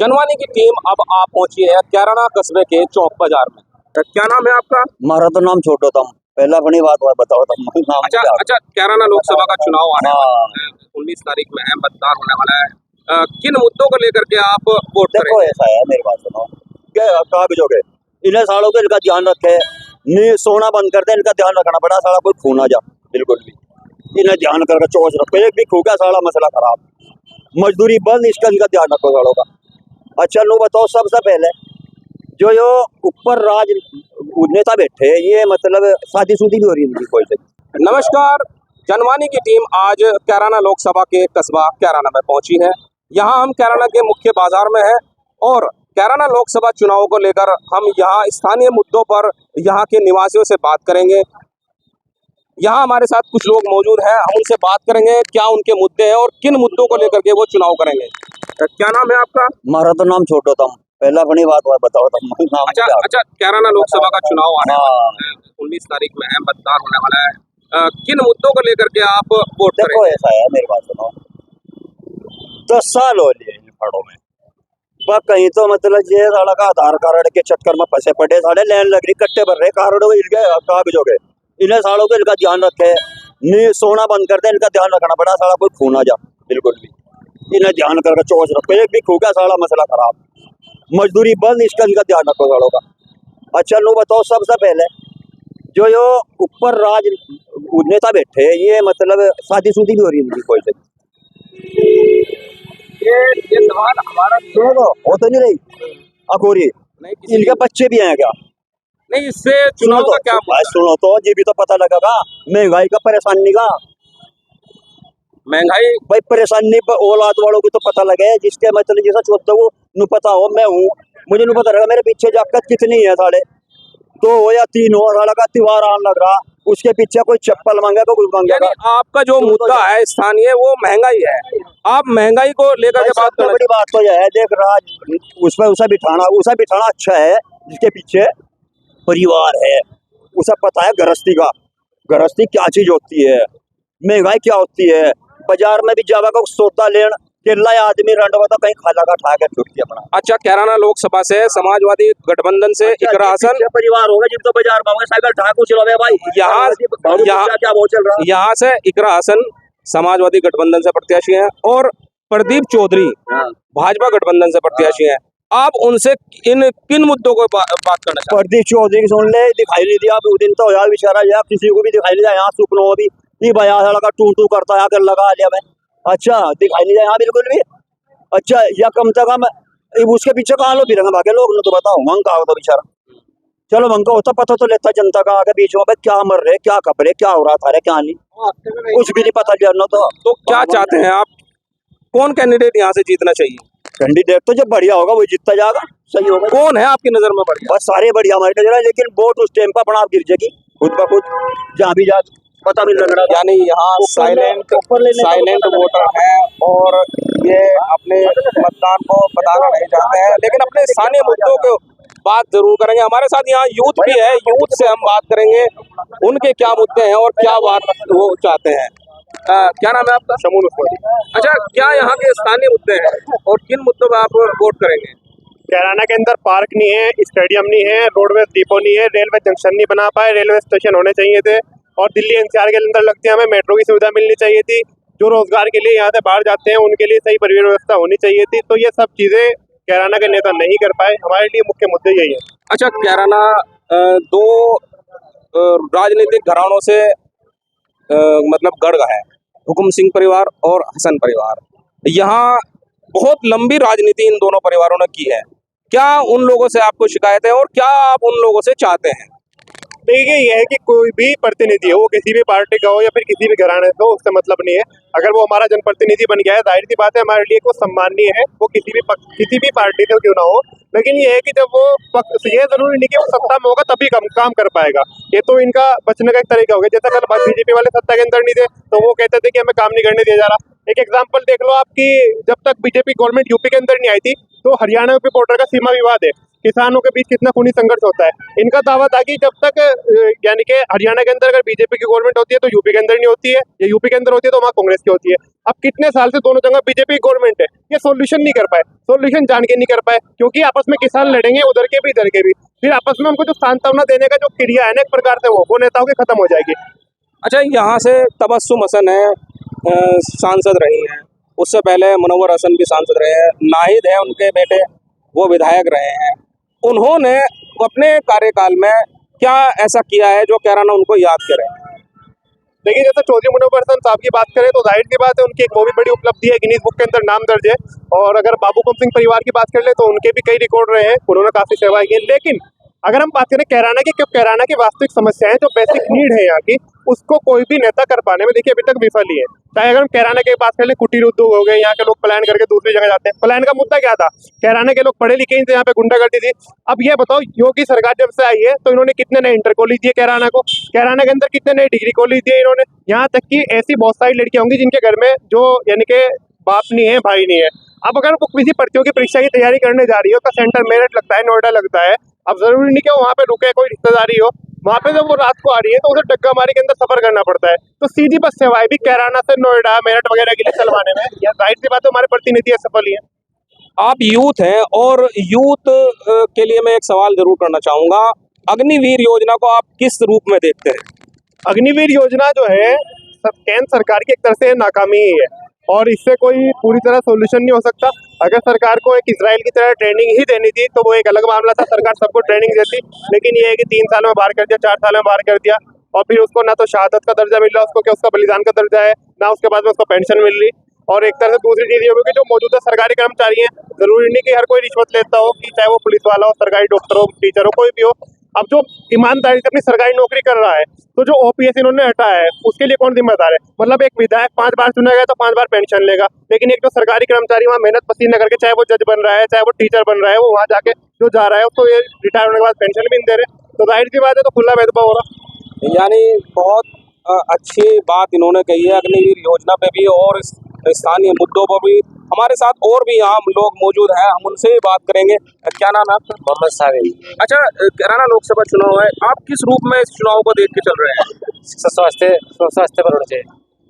जनवानी की टीम अब आप पहुंची है कैराना कस्बे के चौक बाजार में। क्या नाम है आपका? हमारा तो नाम छोटो था, पहला अपनी बात बताओ तुम नाम क्या? अच्छा, कैराना लोकसभा का चुनाव आने वाला है, 19 तारीख में अहम मतदान होने वाला है। किन मुद्दों को लेकर के आप वोट देखो करेंगे? ऐसा है, मेरी बात सुनो, क्या कहा भेजोगे इन्हें सालों के, इनका ध्यान रखे, नहीं सोना बंद कर दे, इनका ध्यान रखना पड़ा, साला कोई खूना जा बिल्कुल भी, इन्हें ध्यान करके चौच रखो, एक भी खू गया साला मसला खराब, मजदूरी बंद, इसका इनका ध्यान रखो सालों का। अच्छा लो बताओ, सबसे पहले जो ऊपर राज नेता बैठे, ये मतलब शादी शुदी भी हो रही है इनकी कोई से। नमस्कार, जनवानी की टीम आज कैराना लोकसभा के कस्बा कैराना में पहुंची है। यहाँ हम कैराना के मुख्य बाजार में हैं और कैराना लोकसभा चुनाव को लेकर हम यहाँ स्थानीय मुद्दों पर यहाँ के निवासियों से बात करेंगे। यहाँ हमारे साथ कुछ लोग मौजूद हैं, हम उनसे बात करेंगे क्या उनके मुद्दे हैं और किन मुद्दों को लेकर के वो चुनाव करेंगे। क्या नाम है आपका? हमारा तो नाम छोटो था, पहला अपनी बात बताओ तुम नाम क्या? अच्छा, कैराना लोकसभा का चुनाव आने वाला है, 19 तारीख में अहम मतदान होने वाला है। किन मुद्दों को लेकर के आप वोट देखो करेंगे? ऐसा है, मेरी बात सुनो, 10 साल हो लिए इन फड़ों में, पर कहीं तो मतलब ये साला का आधार कार्ड के चक्कर में फंसे पड़े, साढ़े लाइन लग रही, कट्टे भर रहे, कार्ड कहा भेजोगे, इन्हें सालों के, इनका ध्यान रखे, नहीं सोना बंद कर दे, इनका ध्यान रखना पड़ा, साला कोई खूना जा बिल्कुल भी, इन्हें ध्यान करके चौच रखो, एक भी खू गया साला मसला खराब, मजदूरी बंद, इसका इनका ध्यान रखो सालों का। अच्छा लो बताओ, सबसे पहले जो ऊपर राज नेता बैठे, ये मतलब शादी शुदी भी हो रही है इनकी कोई से। ये सवाल हमारा सुनो तो, हो तो नहीं रही अखोरी, नहीं, इनके बच्चे भी हैं क्या? नहीं, इससे चुनाव का क्या मुद्दा है? सुनो तो, ये भी तो पता लगेगा महंगाई का, परेशानी का, महंगाई भाई परेशानी औलाद वालों को तो पता लगे, जिसके मतलब जैसा चौथा को नु पता हो, मैं हूँ, मुझे नु पता लगा मेरे पीछे जाकत कितनी है, साढ़े 2 हो या 3 हो, साला का त्योहार आने लग रहा, उसके पीछे कोई चप्पल मांगेगा, कुछ मांगेगा। आपका जो मुद्दा है स्थानीय, वो महंगाई है, आप महंगाई को लेकर के बात कर। बड़ी बात तो यह है, देख राज उसमें उसे बिठाना अच्छा है, जिसके पीछे परिवार है, उसे पता है गृहस्थी क्या चीज होती है, महंगाई क्या होती है, बाजार में भी जावा का सौदा लेन केला आदमी रंडवा तो कहीं खाला का ठा के छुट्टी अपना। अच्छा, कैराना लोकसभा से समाजवादी गठबंधन से इकरा हसन परिवार होगा, जिन तो बाजार में साइकिल ठाकुर चलावे भाई, यहाँ से इकरा हसन समाजवादी गठबंधन से प्रत्याशी हैं और प्रदीप चौधरी भाजपा गठबंधन से प्रत्याशी हैं। आप उनसे किन मुद्दों को बात करना चाहते हैं? प्रदीप चौधरी की सुन ले, दिखाई नहीं दिया दिन तो यार बेचारा, यार किसी को भी दिखाई नहीं दिया, यहाँ सुपनों भी भैया लगा टू करता है, लगा लिया मैं, अच्छा दिखाई नहीं दिया यहाँ बिल्कुल भी। अच्छा या कम से कम उसके पीछे कहाँ लो फिर भागे लोग, तो बताओ मंग का होता बेचारा, चलो मंग का होता पता तो लेता जनता का, आगे बीच में क्या मर रहे, क्या खबरे, क्या हो रहा था, क्या नहीं, कुछ भी नहीं पता चलना। तो क्या चाहते हैं आप, कौन कैंडिडेट यहाँ से जीतना चाहिए? कैंडिडेट तो जब बढ़िया होगा वही जीतता जाएगा, सही होगा। कौन है आपकी नजर में बढ़िया? बस सारे बढ़िया हमारी नजर है, लेकिन वोट उस टाइम पर अपना आप गिर जाएगी खुद ब खुद, जहाँ भी जा पता भी लग रहा। यानी यहाँ साइलेंट वोटर हैं और ये अपने मतदान को बताना नहीं चाहते हैं, लेकिन अपने स्थानीय मुद्दों को बात जरूर करेंगे। हमारे साथ यहाँ यूथ भी है, यूथ से हम बात करेंगे उनके क्या मुद्दे हैं और क्या बात वो चाहते हैं। क्या नाम है आपका? शमूल उस्मानी। अच्छा, क्या यहाँ के स्थानीय मुद्दे हैं और किन मुद्दों पर आप वोट करेंगे? कैराना के अंदर पार्क नहीं है, स्टेडियम नहीं है, रोडवेज डिपो नहीं है, रेलवे जंक्शन नहीं बना पाए, रेलवे स्टेशन होने चाहिए थे, और दिल्ली एनसीआर के अंदर लगते हैं, हमें मेट्रो की सुविधा मिलनी चाहिए थी, जो रोजगार के लिए यहाँ से बाहर जाते हैं उनके लिए सही परिवहन व्यवस्था होनी चाहिए थी। तो ये सब चीजें कैराना के नेता नहीं कर पाए, हमारे लिए मुख्य मुद्दे यही है। अच्छा, कैराना दो राजनीतिक घरानों से मतलब गढ़ है, हुकुम सिंह परिवार और हसन परिवार। यहाँ बहुत लंबी राजनीति इन दोनों परिवारों ने की है। क्या उन लोगों से आपको शिकायत है और क्या आप उन लोगों से चाहते हैं? देखिए ये है कि कोई भी प्रतिनिधि हो, वो किसी भी पार्टी का हो या फिर किसी भी घराने से हो, उससे मतलब नहीं है। अगर वो हमारा जनप्रतिनिधि बन गया है, जाहिर सी बात है हमारे लिए वो सम्माननीय है, वो किसी भी पार्टी से क्यों ना हो। लेकिन ये है कि जब वो ये जरूरी नहीं कि वो सत्ता में होगा तभी काम कर पाएगा। ये तो इनका बचने का एक तरीका हो गया। जैसा कल बीजेपी वाले सत्ता के अंदर नहीं थे तो वो कहते थे कि हमें काम नहीं करने दिया जा रहा। एक एग्जाम्पल देख लो आपकी, जब तक बीजेपी गवर्नमेंट यूपी के अंदर नहीं आई थी तो हरियाणा यूपी बॉर्डर का सीमा विवाद है, किसानों के बीच कितना खूनी संघर्ष होता है। इनका दावा था कि जब तक यानी कि हरियाणा के अंदर अगर बीजेपी की गवर्नमेंट होती है तो यूपी के अंदर नहीं होती है, या यूपी के अंदर होती है तो वहाँ कांग्रेस की होती है। अब कितने साल से दोनों जगह बीजेपी की गवर्नमेंट है, ये सोल्यूशन नहीं कर पाए, सोल्यूशन जान के नहीं कर पाए, क्योंकि आपस में किसान लड़ेंगे उधर के भी इधर के भी, फिर आपस में उनको जो सांत्वना देने का जो क्रिया है ना एक प्रकार से वो नेताओं की खत्म हो जाएगी। अच्छा, यहाँ से तबस्सुम हसन है, सांसद रही हैं, उससे पहले मुनव्वर हसन भी सांसद रहे हैं, नाहिद है उनके बेटे, वो विधायक रहे हैं। उन्होंने अपने कार्यकाल में क्या ऐसा किया है जो कैराना उनको याद करे? देखिए जैसे चौधरी मुनव्वर हसन साहब की बात करें तो जाहिर सी बात है उनकी एक वो भी बड़ी उपलब्धि है, गिनीज बुक के अंदर नाम दर्ज है। और अगर बाबू कुम सिंह परिवार की बात कर ले तो उनके भी कई रिकॉर्ड रहे हैं, उन्होंने काफी सेवाएं की। लेकिन अगर हम बात करें कैराना की, क्यों कैराना की वास्तविक समस्याएं जो बेसिक नीड है यहाँ की, उसको कोई भी नेता कर पाने में देखिए अभी तक विफल ही है। चाहे अगर हम कैराना की बात कर ले, कुटीर उद्योग हो गए, यहाँ के लोग पलायन करके दूसरी जगह जाते हैं। पलायन का मुद्दा क्या था? कैराना के लोग पढ़े लिखे ही थे, यहाँ पे गुंडागर्दी थी। अब ये बताओ, योगी सरकार जब से आई है तो इन्होंने कितने नए इंटर कॉलेज दिए कैराना को, कैराना के अंदर कितने नए डिग्री कॉलेज दिए इन्होंने। यहाँ तक कि ऐसी बहुत सारी लड़कियां होंगी जिनके घर में जो यानी कि बाप नहीं है, भाई नहीं है। अब अगर वो किसी भर्तियों की परीक्षा की तैयारी करने जा रही है, उसका सेंटर मेरठ लगता है, नोएडा लगता है। अब जरूरी नहीं कि वहाँ पे रुके, कोई रिश्तेदारी हो, वहाँ पे जब वो रात को आ रही है तो उसे डग्गामारी के अंदर सफर करना पड़ता है। तो सीधी बस सेवाएं भी कैराना से नोएडा मेरठ वगैरह के लिए चलवाने में, या जाहिर सी बात है हमारे प्रतिनिधि असफल ही है। आप यूथ हैं और यूथ के लिए मैं एक सवाल जरूर करना चाहूँगा, अग्निवीर योजना को आप किस रूप में देखते हैं? अग्निवीर योजना जो है केंद्र सरकार की एक तरह से नाकामी ही है, और इससे कोई पूरी तरह सोल्यूशन नहीं हो सकता। अगर सरकार को एक इजराइल की तरह ट्रेनिंग ही देनी थी तो वो एक अलग मामला था, सरकार सबको ट्रेनिंग देती। लेकिन ये है कि 3 साल में बाहर कर दिया, 4 साल में बाहर कर दिया, और फिर उसको ना तो शहादत का दर्जा मिल रहा उसको, क्या उसका बलिदान का दर्जा है, ना उसके बाद में उसको पेंशन मिल रही। और एक तरह से दूसरी चीज ये होगी कि जो मौजूदा सरकारी कर्मचारी हैं, जरूरी नहीं कि हर कोई रिश्वत लेता हो, कि चाहे वो पुलिस वाला हो, सरकारी डॉक्टर हो, टीचर हो, कोई भी हो। अब जो ईमानदारी से अपनी सरकारी नौकरी कर रहा है, तो जो ओपीएस इन्होंने हटाया है उसके लिए कौन जिम्मेदार है? मतलब एक विधायक 5 बार चुना गया तो 5 बार पेंशन लेगा, लेकिन एक जो सरकारी कर्मचारी वहाँ मेहनत पसीना करके, चाहे वो जज बन रहा है, चाहे वो टीचर बन रहा है, वो वहाँ जाके जो जा रहा है उसको ये रिटायर होने के बाद पेंशन भी नहीं दे रहे। तो जाहिर सी बात है तो खुला भेदभाव हो रहा। यानी बहुत अच्छी बात इन्होंने कही है अग्निवीर योजना पे भी और स्थानीय मुद्दों पर भी। हमारे साथ और भी यहाँ लोग मौजूद हैं, हम उनसे भी बात करेंगे। क्या नाम है आपका? मोहम्मद साहिल। अच्छा, कैराना लोकसभा चुनाव है, आप किस रूप में इस चुनाव को देख के चल रहे हैं? स्वास्थ्य पर होना चाहिए,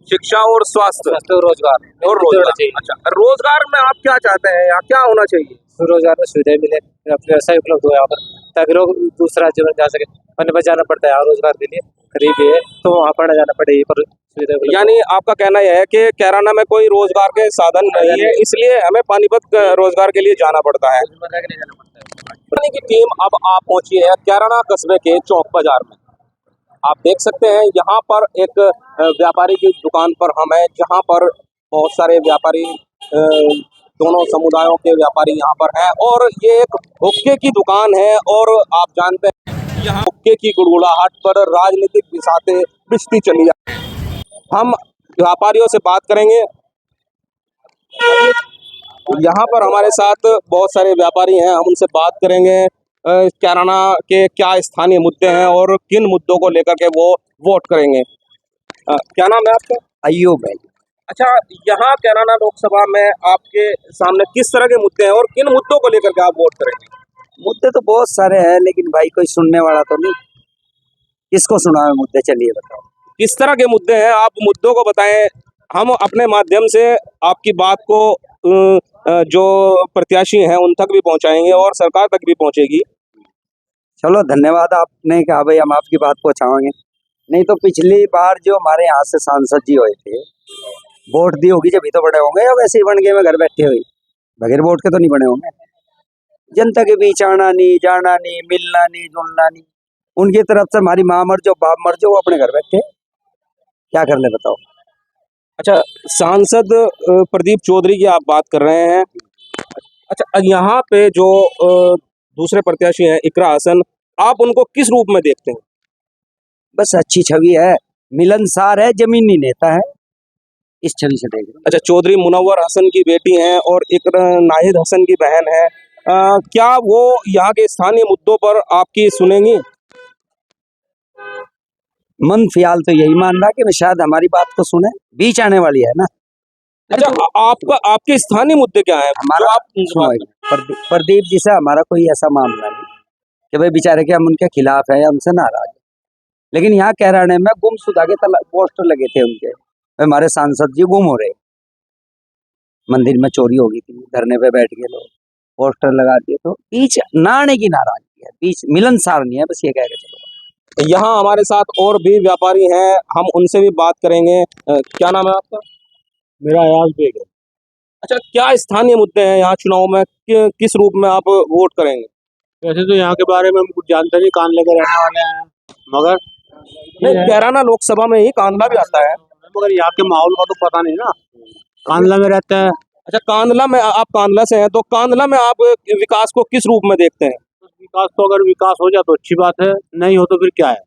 शिक्षा और स्वास्थ्य और रोजगार और रोजगार। अच्छा, रोजगार में आप क्या चाहते हैं, यहाँ क्या होना चाहिए? रोजगार में सुविधाएं मिले, व्यवसाय उपलब्ध हो यहाँ पर, ताकि लोग दूसरा राज्य में जा सके। अन्य पर जाना पड़ता है रोजगार के लिए, करीब है तो वहाँ पर जाना पड़े, पर सुविधा उपलब्ध। यानी आपका कहना यह है कि कैराना में कोई रोजगार के साधन नहीं है, इसलिए हमें पानीपत रोजगार के लिए जाना पड़ता है। की टीम अब आप पहुंची है कैराना कस्बे के चौक बाजार में। आप देख सकते हैं यहाँ पर एक व्यापारी की दुकान पर हम हैं, जहाँ पर बहुत सारे व्यापारी, दोनों समुदायों के व्यापारी यहाँ पर हैं, और ये एक हुक्के की दुकान है। और आप जानते हैं यहाँ हुक्के की गुड़गुड़ाहट पर राजनीतिक बिसाते बिछती चली जाती। हम व्यापारियों से बात करेंगे। यहाँ पर हमारे साथ बहुत सारे व्यापारी हैं, हम उनसे बात करेंगे कैराना के क्या स्थानीय मुद्दे हैं और किन मुद्दों को लेकर के वो वोट करेंगे। क्या नाम है आपका? अय्यूब है। अच्छा, यहाँ कैराना लोकसभा में आपके सामने किस तरह के मुद्दे हैं और किन मुद्दों को लेकर के आप वोट करेंगे? मुद्दे तो बहुत सारे हैं, लेकिन भाई कोई सुनने वाला तो नहीं, किसको सुनावे मुद्दे, चलिए बताओ। किस तरह के मुद्दे हैं, आप मुद्दों को बताएं। हम अपने माध्यम से आपकी बात को जो प्रत्याशी हैं उन तक भी पहुंचाएंगे और सरकार तक भी पहुंचेगी। चलो धन्यवाद आपने कहा भाई, हम आपकी बात पहुंचाएंगे। नहीं तो पिछली बार जो हमारे यहाँ से सांसद जी हुए थे, वोट दी होगी जब ही तो बड़े होंगे, या वैसे ही बन गए में घर बैठे हुए, बगैर वोट के तो नहीं बने होंगे। जनता के बीच आना नहीं, जाना नहीं, मिलना नहीं, जुलना नहीं। उनकी तरफ से हमारी माँ मर जाओ, बाप मर जाओ, वो अपने घर बैठे क्या कर ले बताओ। अच्छा, सांसद प्रदीप चौधरी की आप बात कर रहे हैं। अच्छा, यहाँ पे जो दूसरे प्रत्याशी हैं इकरा हसन, आप उनको किस रूप में देखते हैं? बस अच्छी छवि है, मिलनसार है, जमीनी नेता है, इस छवि से देख रहे अच्छा, चौधरी मुनव्वर हसन की बेटी हैं और एक नाहिद हसन की बहन है। क्या वो यहाँ के स्थानीय मुद्दों पर आपकी सुनेंगी? मन फियाल तो यही मान रहा कि शायद हमारी बात को सुने, बीच आने वाली है ना। अच्छा, आपका आपके स्थानीय मुद्दे क्या हैं? हमारा जो आप सुनो, प्रदीप जी से हमारा कोई ऐसा मामला नहीं कि भाई बेचारे के हम उनके खिलाफ है या उनसे नाराज है, लेकिन यहाँ कैराने में गुमशुदा के पोस्टर लगे थे उनके, हमारे सांसद जी गुम हो रहे, मंदिर में चोरी हो गई थी, धरने पे बैठ गए लोग, पोस्टर लगा दिए, तो बीच ना आने की नाराजगी है, बीच मिलनसार नहीं है, बस ये कह के चलो। यहाँ हमारे साथ और भी व्यापारी हैं, हम उनसे भी बात करेंगे। क्या नाम है आपका? मेरा अयाज बेग है। अच्छा, क्या स्थानीय मुद्दे हैं यहाँ चुनाव में, किस रूप में आप वोट करेंगे? वैसे तो यहाँ के बारे में हम कुछ जानते नहीं, कान लेकर रहने वाले हैं, मगर नहीं, कैराना लोकसभा में ही कांदला भी आता है। यहाँ के माहौल का तो पता नहीं ना, कांदला में रहता है। अच्छा, कांदला में, आप कांदला से हैं, तो कांदला में आप विकास को किस रूप में देखते हैं? विकास तो अगर विकास हो जाए तो अच्छी बात है, नहीं हो तो फिर क्या है,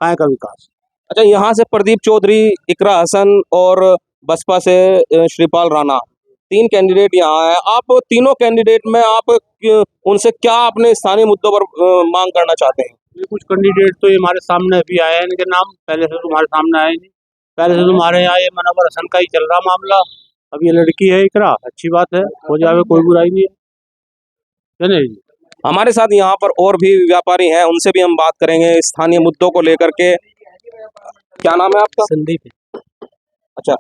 काय का विकास। अच्छा, यहाँ से प्रदीप चौधरी, इकरा हसन और बसपा से श्रीपाल राणा, 3 कैंडिडेट यहाँ हैं। आप तीनों कैंडिडेट में आप उनसे क्या अपने स्थानीय मुद्दों पर मांग करना चाहते हैं? ये कुछ कैंडिडेट तो ये हमारे सामने अभी आए हैं, इनके नाम पहले से तुम्हारे सामने आए नहीं, पहले से तुम्हारे यहाँ ये मुनव्वर हसन का ही चल रहा मामला। अब ये लड़की है इकरा, अच्छी बात है, हो जावे, कोई बुराई नहीं है नहीं। हमारे साथ यहाँ पर और भी व्यापारी हैं, उनसे भी हम बात करेंगे स्थानीय मुद्दों को लेकर के। क्या नाम है आपका? संदीप। अच्छा,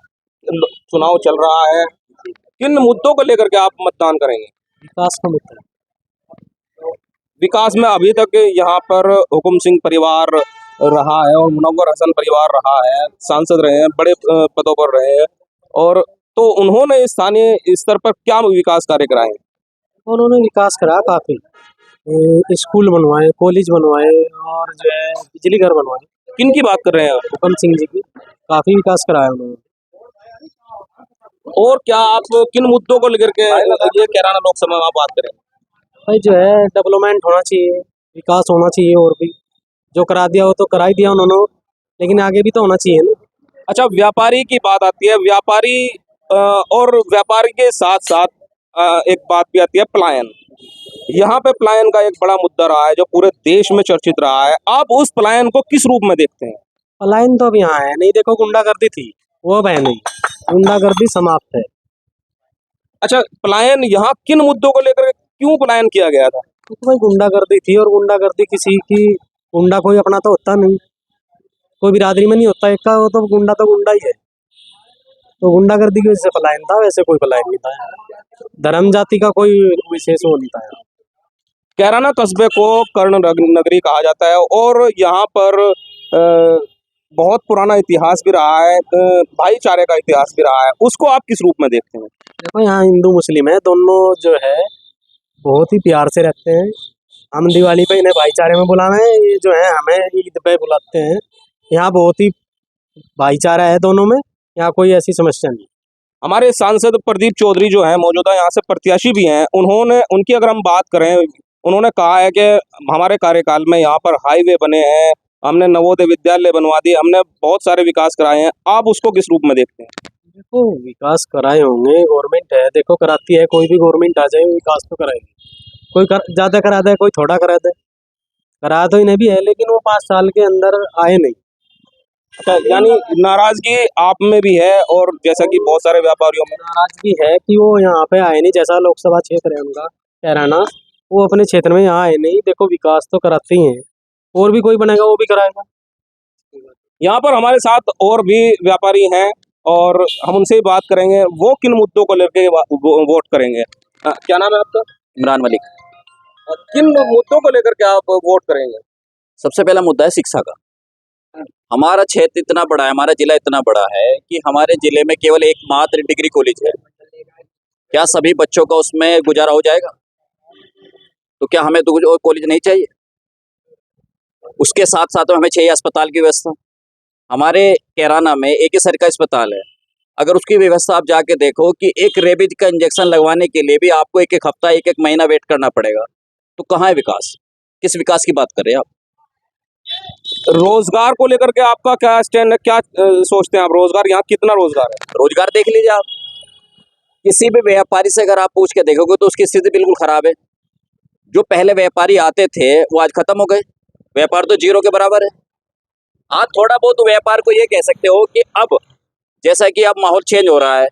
चुनाव चल रहा है, किन मुद्दों को लेकर के आप मतदान करेंगे? विकास का मुद्दा। विकास में अभी तक यहाँ पर हुकुम सिंह परिवार रहा है और मुनव्वर हसन परिवार रहा है, सांसद रहे हैं, बड़े पदों पर रहे हैं, और तो उन्होंने स्थानीय स्तर पर क्या विकास कार्य कराए हैं? उन्होंने विकास करा काफी, स्कूल बनवाए, कॉलेज बनवाए और जो है बिजली घर बनवाए। किन की बात कर रहे हैं? हुकम सिंह जी की काफी विकास कराया उन्होंने। और क्या आप किन मुद्दों को लेकर के ये कैराना लोकसभा में आप बात करें? भाई जो है डेवलपमेंट होना चाहिए, विकास होना चाहिए, और भी जो करा दिया वो तो करा ही दिया उन्होंने, लेकिन आगे भी तो होना चाहिए ना। अच्छा, व्यापारी की बात आती है, व्यापारी और व्यापारी के साथ साथ एक बात भी आती है, पलायन। यहाँ पे पलायन का एक बड़ा मुद्दा रहा है जो पूरे देश में चर्चित रहा है। आप उस पलायन को किस रूप में देखते हैं? पलायन तो अब यहाँ है नहीं, देखो गुंडागर्दी थी, वो अब है नहीं, गुंडागर्दी समाप्त है। अच्छा, पलायन यहाँ किन मुद्दों को लेकर क्यों पलायन किया गया था? तो भाई गुंडागर्दी थी, और गुंडागर्दी किसी की, गुंडा कोई अपना तो होता नहीं, कोई बिरादरी में नहीं होता एक का, वो तो गुंडा ही है। तो गुंडागर्दी की वजह से पलायन था, वैसे कोई पलायन नहीं था, धर्म जाति का कोई विशेष वो नहीं था। कैराना कस्बे को कर्ण नगरी कहा जाता है और यहाँ पर बहुत पुराना इतिहास भी रहा है, भाईचारे का इतिहास भी रहा है, उसको आप किस रूप में देखते हैं? देखो यहाँ हिंदू मुस्लिम है, दोनों जो है बहुत ही प्यार से रहते हैं। हम दिवाली पे इन्हें भाईचारे में बुलावे हैं, ये जो है हमें ईद पे बुलाते हैं। यहाँ बहुत ही भाईचारा है दोनों में, यहाँ कोई ऐसी समस्या नहीं। हमारे सांसद प्रदीप चौधरी जो हैं, मौजूदा यहाँ से प्रत्याशी भी हैं, उनकी अगर हम बात करें, उन्होंने कहा है कि हमारे कार्यकाल में यहाँ पर हाईवे बने हैं, हमने नवोदय विद्यालय बनवा दिए, हमने बहुत सारे विकास कराए हैं। आप उसको किस रूप में देखते हैं? देखो विकास कराए होंगे, गवर्नमेंट है, देखो कराती है, कोई भी गवर्नमेंट आ जाए विकास तो कराएगी, कोई ज़्यादा करा दे, कोई थोड़ा करा दे, करा तो इन्हें भी है, लेकिन वो 5 साल के अंदर आए नहीं। अच्छा, यानी नाराजगी आप में भी है और जैसा कि बहुत सारे व्यापारियों में नाराजगी है कि वो यहाँ पे आए नहीं, जैसा लोकसभा क्षेत्र है उनका कैराना, वो अपने क्षेत्र में यहाँ आए नहीं। देखो विकास तो कराते ही हैं, और भी कोई बनेगा वो भी कराएगा। यहाँ पर हमारे साथ और भी व्यापारी हैं और हम उनसे ही बात करेंगे, वो किन मुद्दों को लेकर वोट करेंगे। क्या नाम है आपका? इमरान मलिक। किन मुद्दों को लेकर के आप वोट करेंगे? सबसे पहला मुद्दा है शिक्षा का। हमारा क्षेत्र इतना बड़ा है, हमारा जिला इतना बड़ा है कि हमारे जिले में केवल एकमात्र डिग्री कॉलेज है। क्या सभी बच्चों का उसमें गुजारा हो जाएगा? तो क्या हमें तो और कॉलेज नहीं चाहिए? उसके साथ साथ हमें चाहिए अस्पताल की व्यवस्था। हमारे कैराना में एक ही सरकारी अस्पताल है, अगर उसकी व्यवस्था आप जाके देखो कि एक रेबीज का इंजेक्शन लगवाने के लिए भी आपको एक एक हफ्ता, एक एक महीना वेट करना पड़ेगा। तो कहाँ है विकास? किस विकास की बात कर रहे हैं आप? रोजगार को लेकर के आपका क्या स्टैंड है, क्या सोचते हैं आप? रोजगार यहाँ कितना रोजगार है? रोजगार देख लीजिए आप, किसी भी व्यापारी से अगर आप पूछ के देखोगे तो उसकी स्थिति बिल्कुल खराब है। जो पहले व्यापारी आते थे वो आज खत्म हो गए, व्यापार तो जीरो के बराबर है। आप थोड़ा बहुत व्यापार को ये कह सकते हो कि अब जैसा कि अब माहौल चेंज हो रहा है,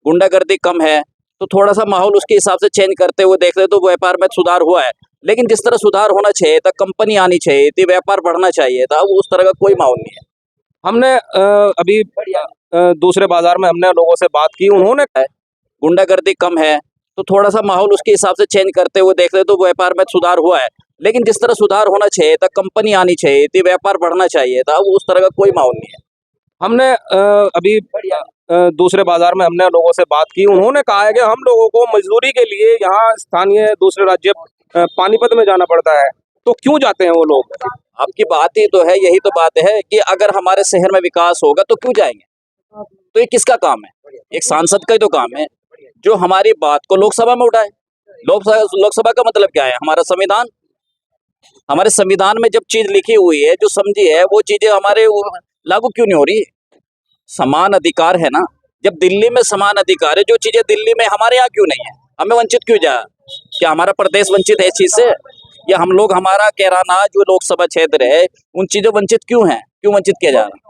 गुंडागर्दी कम है, तो थोड़ा सा माहौल उसके हिसाब से चेंज करते हुए देख रहे तो व्यापार में सुधार हुआ है। लेकिन जिस तरह सुधार होना चाहिए था, कंपनी आनी चाहिए थी, व्यापार बढ़ना चाहिए था, उस तरह का कोई माहौल नहीं है। हमने अभी दूसरे बाजार में हमने लोगों से बात की, उन्होंने गुंडागर्दी कम है, तो थोड़ा सा माहौल उसके हिसाब से चेंज करते हुए देख रहे तो व्यापार में सुधार हुआ है। लेकिन जिस तरह सुधार होना चाहिए था, कंपनी आनी चाहिए थी, व्यापार बढ़ना चाहिए था, उस तरह का कोई माहौल नहीं है। हमने अभी दूसरे बाजार में हमने लोगों से बात की, उन्होंने कहा है कि हम लोगों को मजदूरी के लिए यहाँ स्थानीय दूसरे राज्य पानीपत में जाना पड़ता है। तो क्यों जाते हैं वो लोग? आपकी बात ही तो है, यही तो बात है कि अगर हमारे शहर में विकास होगा तो क्यों जाएंगे? तो ये किसका काम है? एक सांसद का ही तो काम है जो हमारी बात को लोकसभा में उठाए। लोकसभा का मतलब क्या है? हमारा संविधान। हमारे संविधान में जब चीज लिखी हुई है, जो समझी है, वो चीजें हमारे लागू क्यों नहीं हो रही? समान अधिकार है ना। जब दिल्ली में समान अधिकार है, जो चीजें दिल्ली में हमारे यहाँ क्यों नहीं है? हमें वंचित क्यों जा? क्या हमारा प्रदेश वंचित है इस चीज से? या हम लोग, हमारा कैराना जो लोकसभा क्षेत्र है, उन चीजों वंचित क्यों है? क्यों वंचित किया जा रहा है?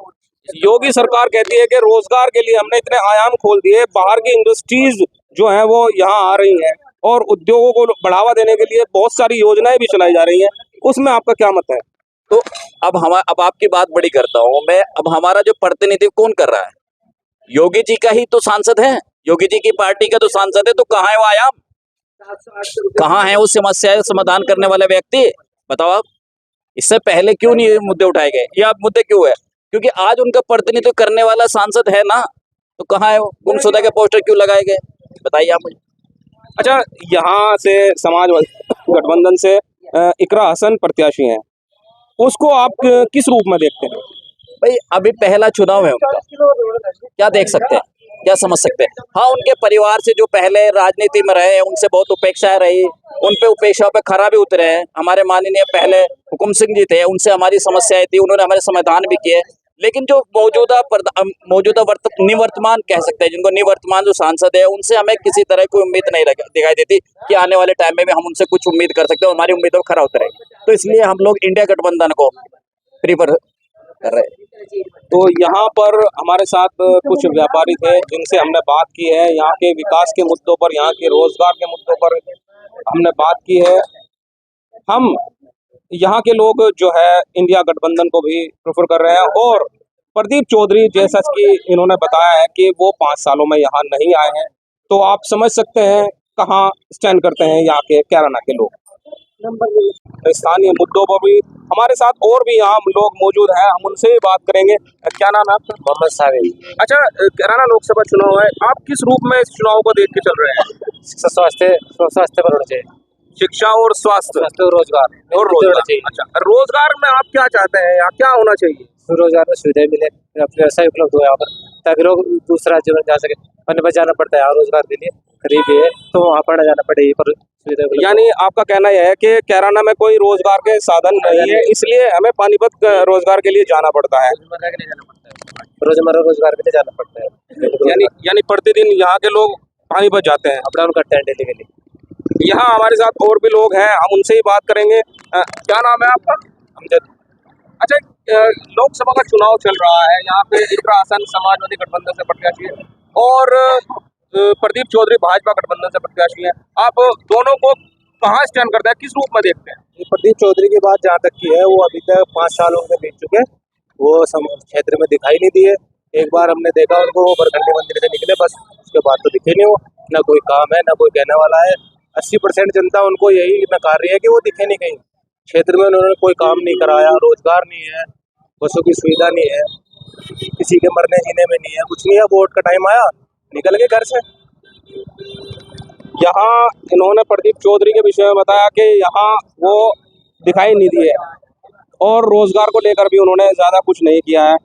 योगी सरकार कहती है कि रोजगार के लिए हमने इतने आयाम खोल दिए, बाहर की इंडस्ट्रीज जो हैं वो यहाँ आ रही हैं और उद्योगों को बढ़ावा देने के लिए बहुत सारी योजनाएं भी चलाई जा रही हैं। उसमें आपका क्या मत है? तो अब आपकी बात बड़ी करता हूँ मैं। अब हमारा जो प्रतिनिधि कौन कर रहा है? योगी जी का ही तो सांसद है, योगी जी की पार्टी का तो सांसद है। तो कहाँ है वो आयाम? कहाँ है वो समस्या समाधान करने वाले व्यक्ति? बताओ आप। इससे पहले क्यों नहीं ये मुद्दे उठाए गए? ये आप मुद्दे क्यों है? क्योंकि आज उनका प्रतिनिधित्व करने वाला सांसद है ना, तो कहाँ है वो? गुमशुदा के पोस्टर क्यों लगाए गए? बताइए आप मुझे। अच्छा, यहाँ से समाज गठबंधन से इकरा हसन प्रत्याशी हैं, उसको आप किस रूप में देखते हैं? भाई अभी पहला चुनाव है उनका, क्या देख सकते हैं, क्या समझ सकते हैं? हाँ, उनके परिवार से जो पहले राजनीति में रहे, उनसे बहुत उपेक्षाएं रही, उन पे उपेक्षा पे खरा भी उतरे हैं। हमारे माननीय पहले हुकुम सिंह जी थे, उनसे हमारी समस्याएं थी, उन्होंने हमारे समाधान भी किए। लेकिन जो निवर्तमान कह सकते हैं, जिनको निवर्तमान जो सांसद है, उनसे हमें किसी तरह कोई उम्मीद नहीं दिखाई देती कि आने वाले टाइम में भी हम उनसे कुछ उम्मीद कर सकते हैं, हमारी उम्मीदों पर खरा उतरेंगे। तो इसलिए हम लोग इंडिया गठबंधन को प्रीफर कर रहे हैं। तो यहाँ पर हमारे साथ कुछ व्यापारी थे जिनसे हमने बात की है, यहाँ के विकास के मुद्दों पर, यहाँ के रोजगार के मुद्दों पर हमने बात की है। हम यहाँ के लोग जो है इंडिया गठबंधन को भी प्रेफर कर रहे हैं और प्रदीप चौधरी जैसा कि इन्होंने बताया है कि वो 5 सालों में यहाँ नहीं आए हैं, तो आप समझ सकते हैं कहाँ स्टैंड करते हैं यहाँ के कैराना के लोग। स्थानीय मुद्दों पर भी हमारे साथ और भी यहाँ लोग मौजूद हैं, हम उनसे भी बात करेंगे। क्या नाम है आपका? मोहम्मद साबिर। अच्छा, कैराना लोकसभा चुनाव है, आप किस रूप में इस चुनाव को देख के चल रहे हैं? शिक्षा स्वास्थ्य पर होना चाहिए, शिक्षा और स्वास्थ्य स्वास्थ्य और रोजगार और होना रोजगार। चाहिए। अच्छा, रोजगार में आप क्या चाहते हैं, यहाँ क्या होना चाहिए? रोजगार में सुविधाएं मिले, व्यवसाय उपलब्ध हो यहाँ पर, ताकि लोग दूसरा राज्य में जा सके। अन्य पर जाना पड़ता है यहाँ रोजगार के लिए, करीब है तो वहाँ पर जाना पड़े, पर सुविधा उपलब्ध। यानी आपका कहना यह है कि कैराना में कोई रोजगार के साधन नहीं है, इसलिए हमें पानीपत रोजगार के लिए जाना पड़ता है। रोजमर्रा के लिए जाना पड़ता है, रोजमर्रा रोजगार के लिए जाना पड़ता है। यानी प्रतिदिन यहाँ के लोग पानीपत जाते हैं, अप डाउन करते हैं डेली के लिए। यहाँ हमारे साथ और भी लोग हैं, हम उनसे ही बात करेंगे। क्या नाम है आपका? अमजद। अच्छा, लोकसभा का चुनाव चल रहा है, यहाँ पे इकरा हसन समाजवादी गठबंधन से प्रत्याशी है और प्रदीप चौधरी भाजपा गठबंधन से प्रत्याशी है। आप दोनों को कहाँ स्टैंड करते हैं, किस रूप में देखते हैं? प्रदीप चौधरी की बात जहाँ तक की है, वो अभी तक 5 सालों से बीत चुके, वो क्षेत्र में दिखाई नहीं दिए। एक बार हमने देखा उनको, वो बरखंडी मंदिर से निकले, बस उसके बाद तो दिखे नहीं। वो ना कोई काम है, ना कोई कहने वाला है। 80% जनता उनको यही नकार रही है कि वो दिखे नहीं कहीं। क्षेत्र में उन्होंने कोई काम नहीं कराया, रोजगार नहीं है, बसों की सुविधा नहीं है, किसी के मरने जीने में नहीं है, कुछ नहीं है। वोट का टाइम आया, निकल गए घर से। यहाँ इन्होंने प्रदीप चौधरी के विषय में बताया कि यहाँ वो दिखाई नहीं दिए और रोजगार को लेकर भी उन्होंने ज्यादा कुछ नहीं किया है।